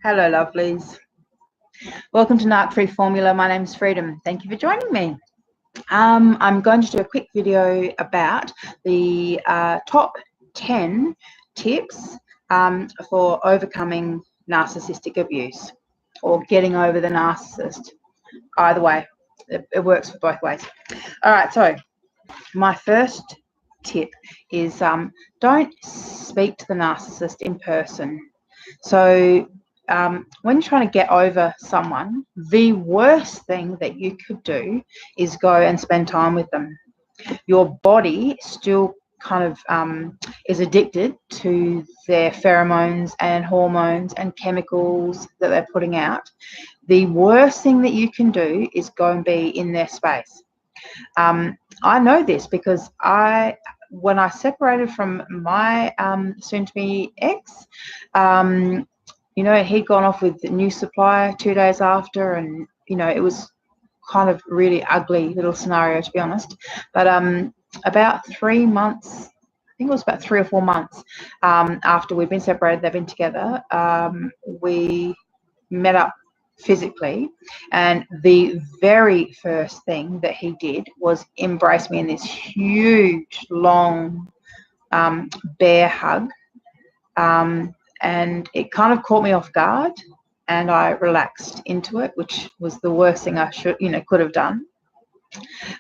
Hello, lovelies. Welcome to Narc Free Formula. My name is Freedom. Thank you for joining me. I'm going to do a quick video about the top 10 tips for overcoming narcissistic abuse or getting over the narcissist. Either way, it works for both ways. All right, so my first tip is don't speak to the narcissist in person. So when you're trying to get over someone, the worst thing that you could do is go and spend time with them. Your body still kind of is addicted to their pheromones and hormones and chemicals that they're putting out. The worst thing that you can do is go and be in their space. I know this because when I separated from my soon-to-be ex, you know, he'd gone off with a new supplier 2 days after, and you know, it was kind of really ugly little scenario, to be honest. But about 3 months, I think it was about 3 or 4 months after we'd been separated, they've been together, we met up physically, and the very first thing that he did was embrace me in this huge, long, bear hug. And it kind of caught me off guard, and I relaxed into it, which was the worst thing I could have done.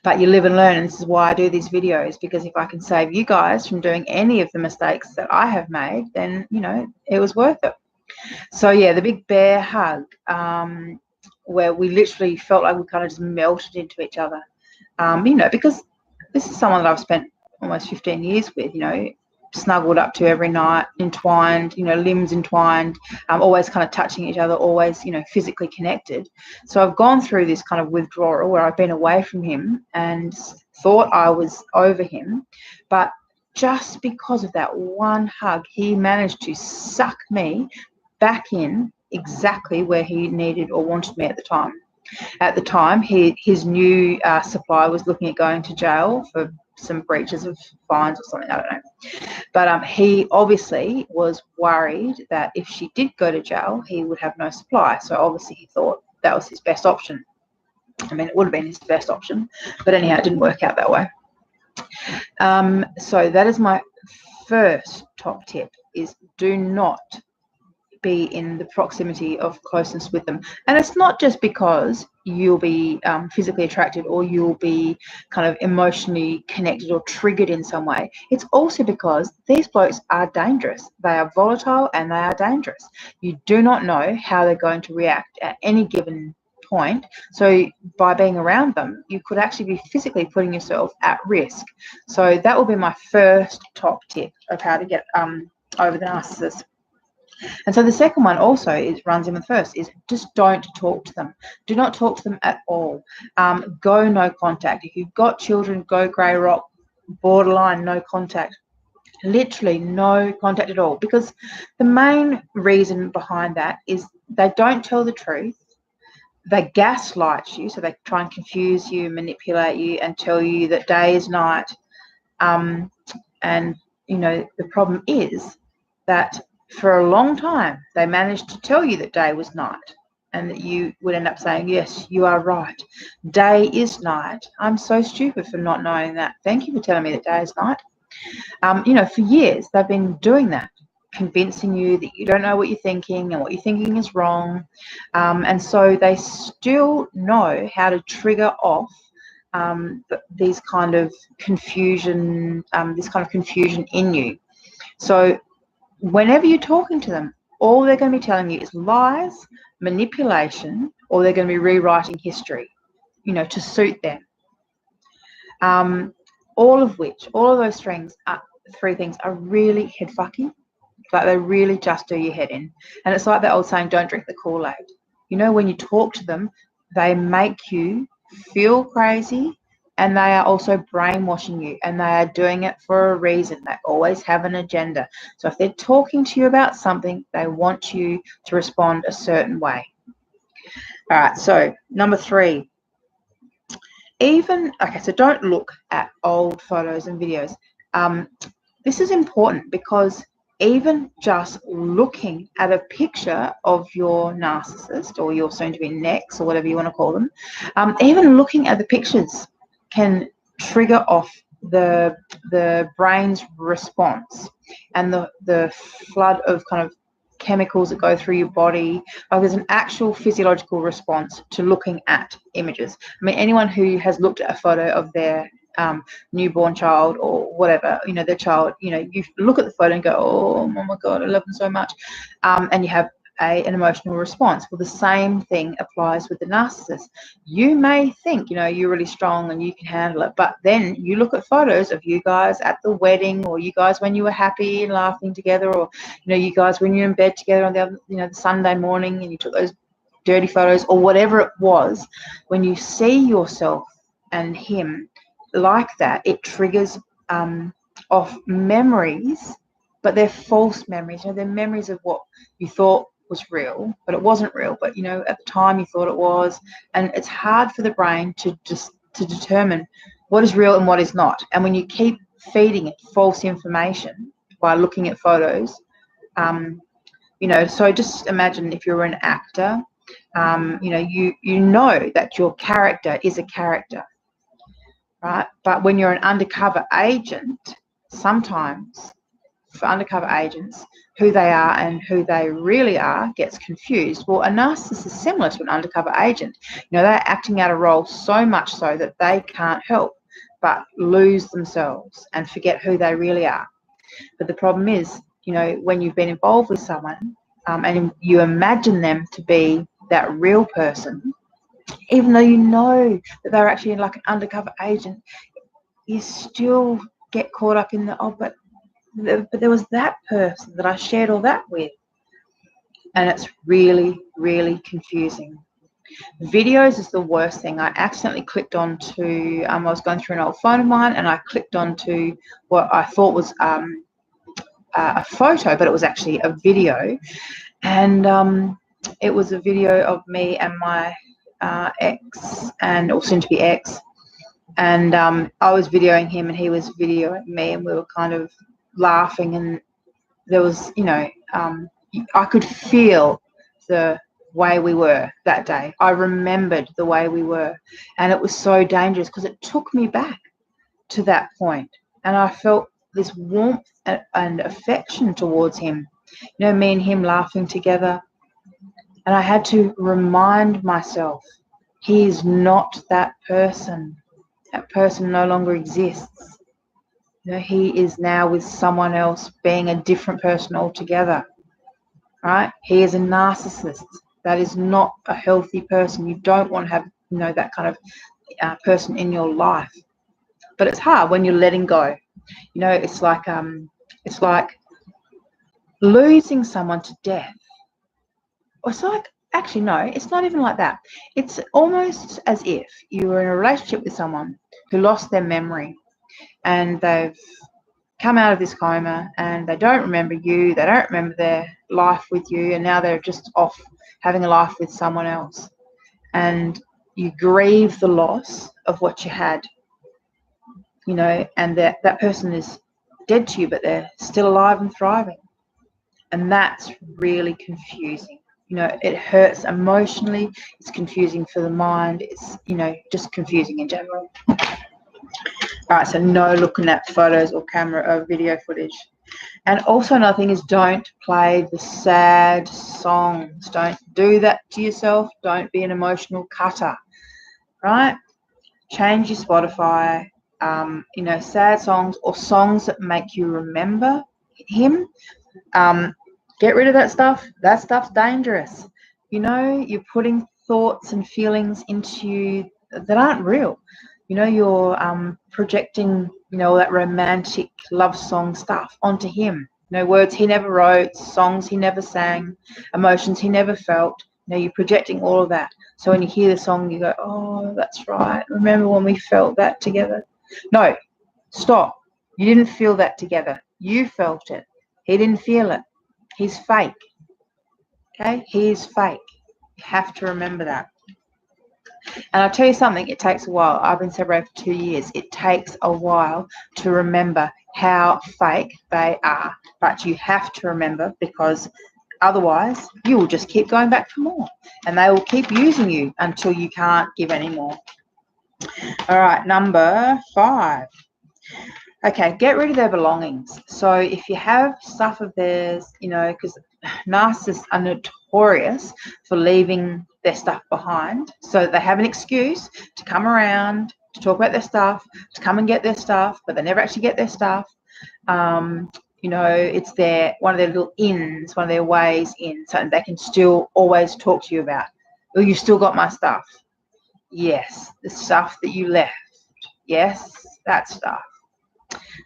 But you live and learn, and this is why I do these videos, because if I can save you guys from doing any of the mistakes that I have made, then you know it was worth it. So yeah, the big bear hug, where we literally felt like we kind of just melted into each other. You know, because this is someone that I've spent almost 15 years with, you know, snuggled up to every night, entwined, you know, limbs entwined, always kind of touching each other, always, you know, physically connected. So I've gone through this kind of withdrawal where I've been away from him and thought I was over him, but just because of that one hug, he managed to suck me back in exactly where he needed or wanted me at the time. At the time, his new supplier was looking at going to jail for some breaches of fines or something, I don't know. But he obviously was worried that if she did go to jail, he would have no supply. So obviously he thought that was his best option. I mean, it would have been his best option, but anyhow, it didn't work out that way. So that is my first top tip, is do not be in the proximity of closeness with them. And it's not just because you'll be physically attracted or you'll be kind of emotionally connected or triggered in some way. It's also because these blokes are dangerous. They are volatile and they are dangerous. You do not know how they're going to react at any given point. So by being around them, you could actually be physically putting yourself at risk. So that will be my first top tip of how to get over the narcissist. And so the second one also runs in with the first, is just don't talk to them. Do not talk to them at all. Go no contact. If you've got children, go grey rock, borderline no contact. Literally no contact at all. Because the main reason behind that is they don't tell the truth. They gaslight you, so they try and confuse you, manipulate you, and tell you that day is night. And you know, the problem is that for a long time, they managed to tell you that day was night, and that you would end up saying, yes, you are right. Day is night. I'm so stupid for not knowing that. Thank you for telling me that day is night. You know, for years, they've been doing that, convincing you that you don't know what you're thinking and what you're thinking is wrong. And so they still know how to trigger off these kind of confusion, this kind of confusion in you. So whenever you're talking to them, all they're going to be telling you is lies, manipulation, or they're going to be rewriting history, you know, to suit them. All of those three things are really head fucking. Like, they really just do your head in. And it's like that old saying, don't drink the Kool-Aid. You know, when you talk to them, they make you feel crazy, and they are also brainwashing you, and they are doing it for a reason. They always have an agenda. So if they're talking to you about something, they want you to respond a certain way. All right, so number 3. So don't look at old photos and videos. This is important because even just looking at a picture of your narcissist or your soon-to-be next or whatever you want to call them, even looking at the pictures can trigger off the brain's response and the flood of kind of chemicals that go through your body. Like there's an actual physiological response to looking at images. I mean, anyone who has looked at a photo of their newborn child or whatever, their child, you look at the photo and go, oh my God, I love them so much. And you have an emotional response. Well, the same thing applies with the narcissist. You may think, you're really strong and you can handle it, but then you look at photos of you guys at the wedding, or you guys when you were happy and laughing together, or, you guys when you're in bed together on the Sunday morning and you took those dirty photos or whatever it was. When you see yourself and him like that, it triggers off memories, but they're false memories. They're memories of what you thought was real, but it wasn't real. But at the time you thought it was, and it's hard for the brain to determine what is real and what is not. And when you keep feeding it false information by looking at photos, so just imagine if you're an actor, you know that your character is a character. Right? But when you're an undercover agent, sometimes for undercover agents, who they are and who they really are gets confused. Well, a narcissist is similar to an undercover agent. They're acting out a role so much so that they can't help but lose themselves and forget who they really are. But the problem is, when you've been involved with someone and you imagine them to be that real person, even though you know that they're actually like an undercover agent, you still get caught up in but there was that person that I shared all that with. And it's really, really confusing. Videos is the worst thing. I accidentally clicked on to, I was going through an old phone of mine and I clicked on to what I thought was a photo, but it was actually a video. And it was a video of me and my ex, or soon to be ex, and I was videoing him and he was videoing me, and we were kind of laughing, and there was I could feel the way we were that day. I remembered the way we were, and it was so dangerous because it took me back to that point, and I felt this warmth and affection towards him, me and him laughing together. And I had to remind myself, he is not that person. That person no longer exists. He is now with someone else, being a different person altogether. Right? He is a narcissist. That is not a healthy person. You don't want to have, that kind of person in your life. But it's hard when you're letting go. It's like losing someone to death. It's like, actually, no, it's not even like that. It's almost as if you were in a relationship with someone who lost their memory and they've come out of this coma and they don't remember you, they don't remember their life with you, and now they're just off having a life with someone else. And you grieve the loss of what you had, and that person is dead to you, but they're still alive and thriving. And that's really confusing. It hurts emotionally, it's confusing for the mind, it's, just confusing in general. All right, so no looking at photos or camera or video footage. And also another thing is, don't play the sad songs. Don't do that to yourself. Don't be an emotional cutter, right? Change your Spotify, sad songs or songs that make you remember him. Get rid of that stuff. That stuff's dangerous. You're putting thoughts and feelings into you that aren't real. You're projecting, all that romantic love song stuff onto him. Words he never wrote, songs he never sang, emotions he never felt. You're projecting all of that. So when you hear the song, you go, oh, that's right. Remember when we felt that together? No, stop. You didn't feel that together. You felt it. He didn't feel it. He's fake. Okay? He is fake. You have to remember that. And I'll tell you something, it takes a while. I've been separated for 2 years. It takes a while to remember how fake they are. But you have to remember, because otherwise you will just keep going back for more. And they will keep using you until you can't give any more. All right, number 5. Okay, get rid of their belongings. So if you have stuff of theirs, because narcissists are notorious for leaving their stuff behind. So they have an excuse to come around, to talk about their stuff, to come and get their stuff, but they never actually get their stuff. It's one of their little ins, one of their ways in, something they can still always talk to you about. Oh, you still got my stuff. Yes, the stuff that you left. Yes, that stuff.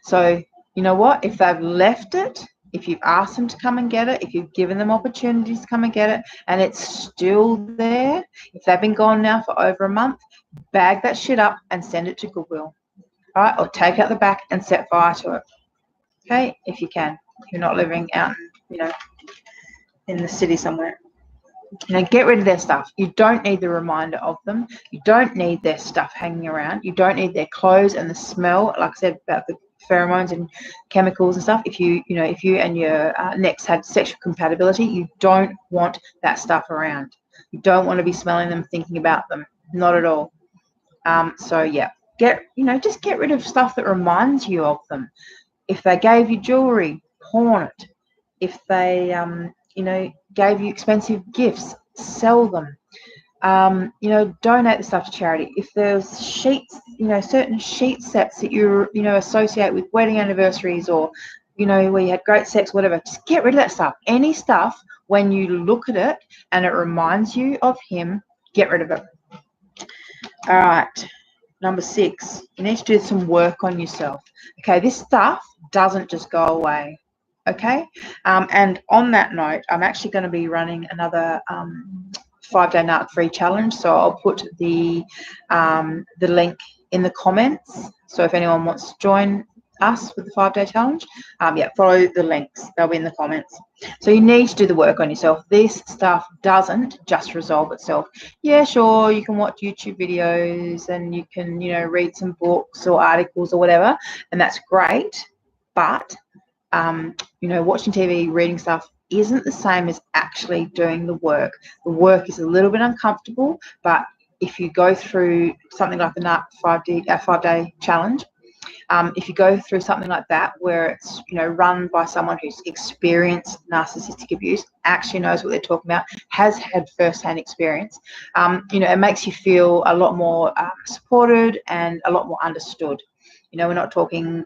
So, you know what? If they've left it, if you've asked them to come and get it, if you've given them opportunities to come and get it, and it's still there, if they've been gone now for over a month, bag that shit up and send it to Goodwill. All right? Or take it out the back and set fire to it. Okay? If you can. If you're not living out, in the city somewhere. Get rid of their stuff. You don't need the reminder of them. You don't need their stuff hanging around. You don't need their clothes and the smell, like I said about the pheromones and chemicals and stuff. If you and your next had sexual compatibility, you don't want that stuff around. You don't want to be smelling them, thinking about them. Not at all. So yeah, just get rid of stuff that reminds you of them. If they gave you jewelry, pawn it. If they gave you expensive gifts, sell them. Donate the stuff to charity. If there's sheets, certain sheet sets that you associate with wedding anniversaries, or where you had great sex, whatever, just get rid of that stuff. Any stuff, when you look at it and it reminds you of him, get rid of it. All right, number 6, you need to do some work on yourself. Okay, this stuff doesn't just go away. Okay, and on that note, I'm actually going to be running another 5-day Narc Free challenge. So I'll put the link in the comments. So if anyone wants to join us with the 5-day challenge, follow the links. They'll be in the comments. So you need to do the work on yourself. This stuff doesn't just resolve itself. Yeah, sure, you can watch YouTube videos and you can, read some books or articles or whatever, and that's great. But watching TV, reading stuff isn't the same as actually doing the work. The work is a little bit uncomfortable, but if you go through something like the Narc 5-day challenge, if you go through something like that where it's run by someone who's experienced narcissistic abuse, actually knows what they're talking about, has had first-hand experience, it makes you feel a lot more supported and a lot more understood. We're not talking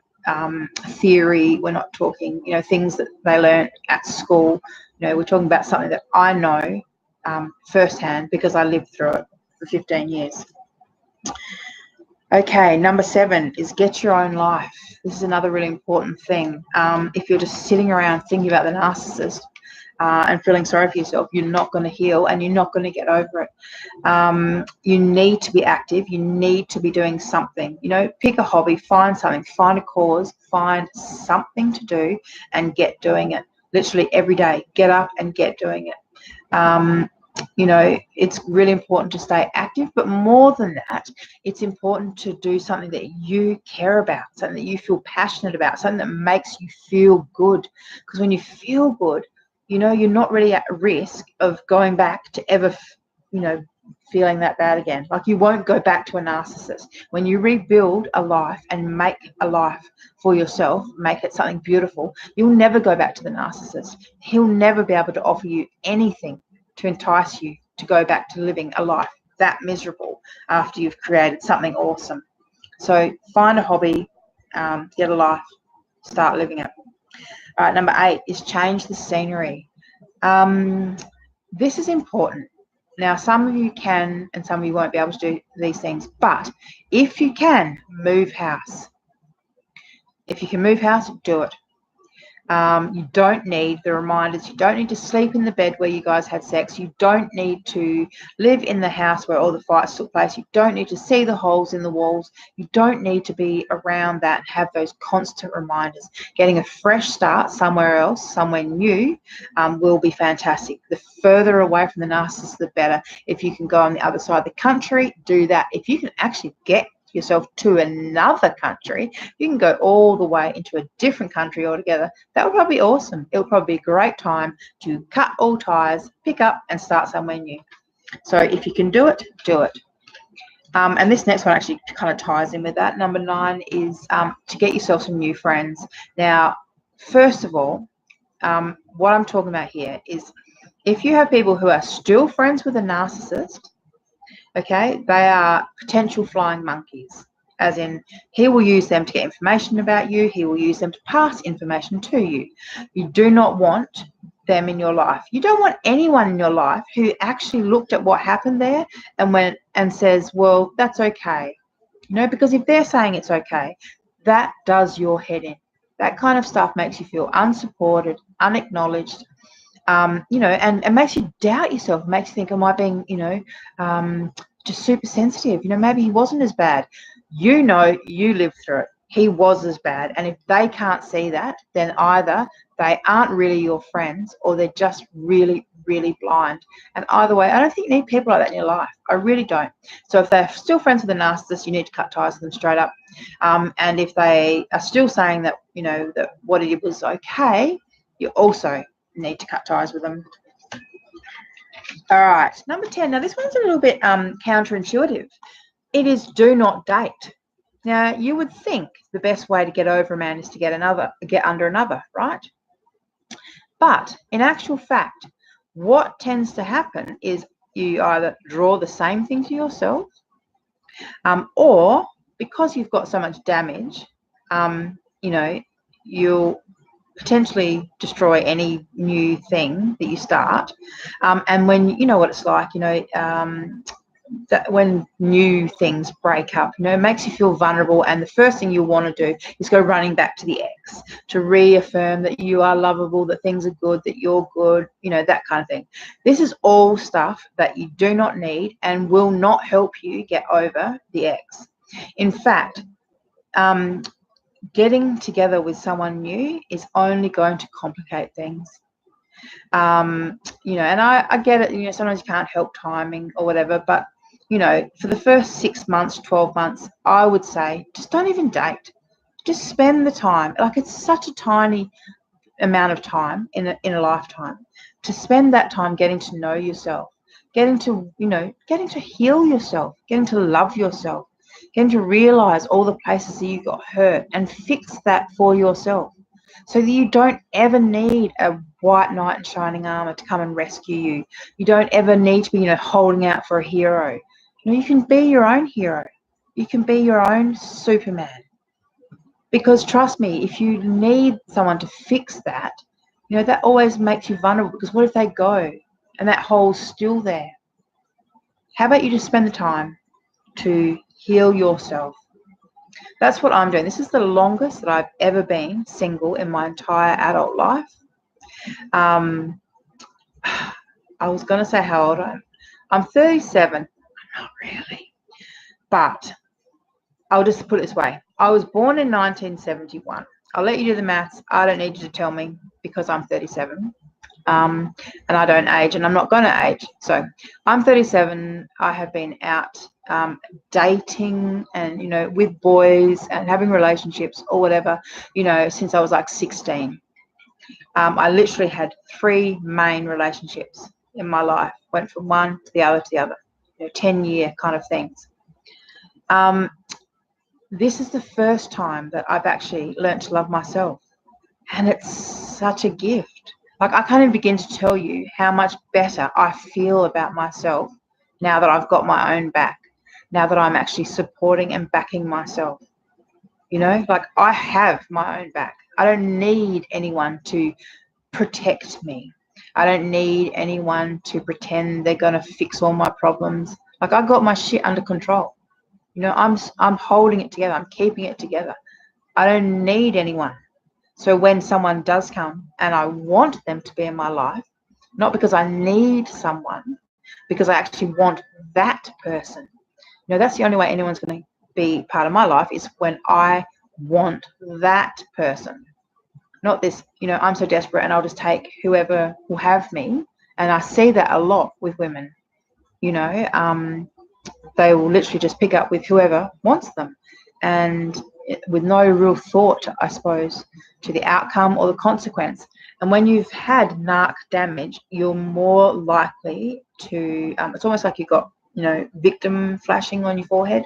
theory, we're not talking things that they learn at school. We're talking about something that I know firsthand because I lived through it for 15 years. Okay, number 7 is get your own life. This is another really important thing. If you're just sitting around thinking about the narcissist and feeling sorry for yourself, you're not going to heal and you're not going to get over it. You need to be active. You need to be doing something. Pick a hobby, find something, find a cause, find something to do and get doing it. Literally every day, get up and get doing it. It's really important to stay active, but more than that, it's important to do something that you care about, something that you feel passionate about, something that makes you feel good. Because when you feel good, you're not really at risk of going back to ever, feeling that bad again. Like, you won't go back to a narcissist. When you rebuild a life and make a life for yourself, make it something beautiful, you'll never go back to the narcissist. He'll never be able to offer you anything to entice you to go back to living a life that miserable after you've created something awesome. So find a hobby, get a life, start living it. All right, number 8 is change the scenery. This is important. Now, some of you can and some of you won't be able to do these things, but if you can, move house. If you can move house, do it. You don't need the reminders. You don't need to sleep in the bed where you guys had sex. You don't need to live in the house where all the fights took place. You don't need to see the holes in the walls. You don't need to be around that and have those constant reminders. Getting a fresh start somewhere else, somewhere new, will be fantastic. The further away from the narcissist, the better. If you can go on the other side of the country, do that. If you can actually get yourself to another country, you can go all the way into a different country altogether. That would probably be awesome. It would probably be a great time to cut all ties, pick up and start somewhere new. So if you can do it, do it. And this next one actually kind of ties in with that. Number 9 is to get yourself some new friends. Now, first of all, what I'm talking about here is if you have people who are still friends with a narcissist, okay, they are potential flying monkeys, as in he will use them to get information about you. He will use them to pass information to you. You do not want them in your life. You don't want anyone in your life who actually looked at what happened there and went and says, well, that's okay. You know, because if they're saying it's okay, that does your head in. That kind of stuff makes you feel unsupported, unacknowledged, you know, and makes you doubt yourself, makes you think, am I being, you know, just super sensitive? You know, maybe he wasn't as bad. You know, you lived through it. He was as bad. And if they can't see that, then either they aren't really your friends or they're just really, really blind. And either way, I don't think you need people like that in your life. I really don't. So if they're still friends with a narcissist, you need to cut ties with them straight up. And if they are still saying that, you know, that what he did was okay, you also need to cut ties with them. All right, number 10. Now this one's a little bit counterintuitive. It is do not date. Now you would think the best way to get over a man is to get under another, right? But in actual fact, what tends to happen is you either draw the same thing to yourself, or because you've got so much damage, you know, you'll potentially destroy any new thing that you start. And when you know what it's like, you know, that when new things break up, you know, it makes you feel vulnerable, and the first thing you want to do is go running back to the ex to reaffirm that you are lovable, that things are good, that you're good, you know, that kind of thing. This is all stuff that you do not need and will not help you get over the ex. In fact, getting together with someone new is only going to complicate things. You know, and I get it, you know, sometimes you can't help timing or whatever, but, you know, for the first 6 months, 12 months, I would say just don't even date. Just spend the time. Like, it's such a tiny amount of time in a lifetime to spend that time getting to know yourself, getting to, you know, getting to heal yourself, getting to love yourself, getting to realize all the places that you got hurt and fix that for yourself, so that you don't ever need a white knight in shining armor to come and rescue you. You don't ever need to be, you know, holding out for a hero. You know, you can be your own hero. You can be your own Superman. Because trust me, if you need someone to fix that, you know, that always makes you vulnerable, because what if they go and that hole's still there? How about you just spend the time to heal yourself? That's what I'm doing. This is the longest that I've ever been single in my entire adult life. I was going to say how old I am. I'm 37. I'm not really. But I'll just put it this way. I was born in 1971. I'll let you do the maths. I don't need you to tell me, because I'm 37. And I don't age, and I'm not going to age. So I'm 37. I have been out dating and, you know, with boys and having relationships or whatever, you know, since I was like 16. I literally had 3 main relationships in my life. Went from one to the other to the other, you know, 10-year kind of things. This is the first time that I've actually learnt to love myself, and it's such a gift. Like, I can't even begin to tell you how much better I feel about myself now that I've got my own back, now that I'm actually supporting and backing myself. You know, like, I have my own back. I don't need anyone to protect me. I don't need anyone to pretend they're going to fix all my problems. Like, I got my shit under control. You know, I'm holding it together. I'm keeping it together. I don't need anyone So when someone does come and I want them to be in my life, not because I need someone, because I actually want that person. You know, that's the only way anyone's going to be part of my life, is when I want that person. Not this, you know, I'm so desperate and I'll just take whoever will have me. And I see that a lot with women. You know, they will literally just pick up with whoever wants them, and with no real thought, I suppose, to the outcome or the consequence. And when you've had narc damage, you're more likely to, it's almost like you've got, you know, victim flashing on your forehead.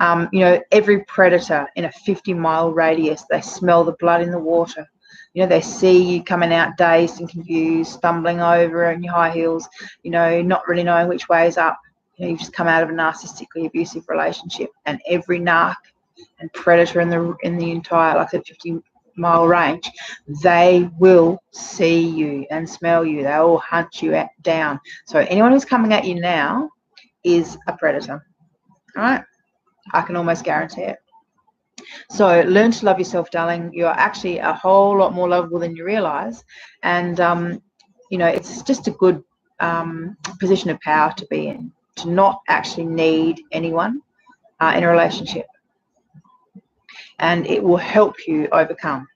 You know, every predator in a 50-mile radius, they smell the blood in the water. You know, they see you coming out dazed and confused, stumbling over in your high heels, you know, not really knowing which way is up. You know, you've just come out of a narcissistically abusive relationship, and every narc and predator in the entire, like I said, 50-mile range, they will see you and smell you. They will hunt you down. So anyone who's coming at you now is a predator. All right? I can almost guarantee it. So learn to love yourself, darling. You're actually a whole lot more lovable than you realize. And, you know, it's just a good position of power to be in, to not actually need anyone in a relationship. And it will help you overcome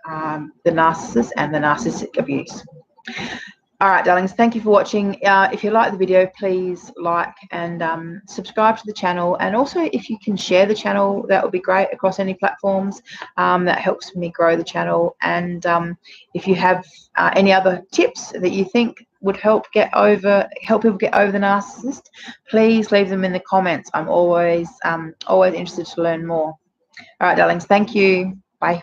the narcissist and the narcissistic abuse. All right, darlings, thank you for watching. If you like the video, please like and subscribe to the channel. And also, if you can share the channel, that would be great across any platforms. That helps me grow the channel. And if you have any other tips that you think would help people get over the narcissist, please leave them in the comments. I'm always interested to learn more. All right, darlings, thank you. Bye.